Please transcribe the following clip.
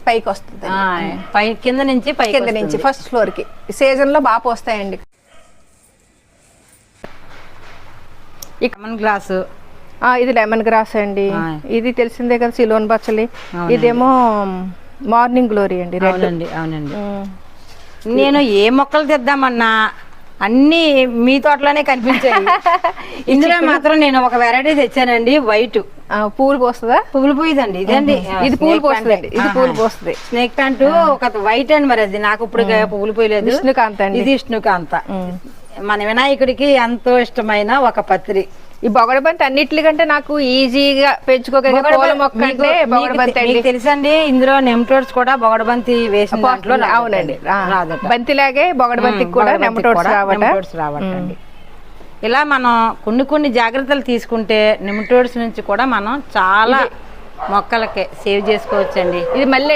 పైకి వస్తుంది. కింద నుంచి ఫస్ట్ ఫ్లోర్ కి సీజన్ లో బాగా పోస్తాయండి. లెమన్ గ్లాసు, ఇది లెమన్ గ్రాస్ అండి. ఇది తెలిసిందే కదా సిలోన్ బచ్చలి. ఇదేమో మార్నింగ్ గ్లోరీ అండి. అవునండి. నేను ఏ మొక్కలు తెద్దామన్నా అన్ని మీ తోటలోనే కనిపించాయి. ఇందులో మాత్రం నేను ఒక వెరైటీ తెచ్చానండి, వైట్. పూలు పోస్తుందా? పువ్వులు పోయిదండి. ఇదండి ఇది పూలు పోస్తుంది. ఇది పూలు పోస్తుంది. స్నేక్ ప్లాంట్ ఒక వైట్ అండి. మరి అది నాకు ఇప్పుడు పువ్వులు పోయలేదు. విష్ణుకాంత అండి. ఇది విష్ణుకాంత. మన వినాయకుడికి ఎంతో ఇష్టమైన ఒక పత్రి. ఈ బొగడబంతి అన్నిటికంటే నాకు ఈజీగా పెంచుకోగలిగే పూల మొక్క అంటే బొగడబంతి అండి. తెలుసండి, ఇందులో నెమటోడ్స్ కూడా బొగడబంతి వేసిన దాంట్లో అవునండి. బంతిలాగే బొగడబంతికి కూడా నెమటోడ్స్ రావటండి. ఇలా మనం కొన్ని జాగ్రత్తలు తీసుకుంటే నెమటోడ్స్ నుంచి కూడా మనం చాలా మొక్కలకి సేవ్ చేసుకోవచ్చండి. ఇది మళ్ళీ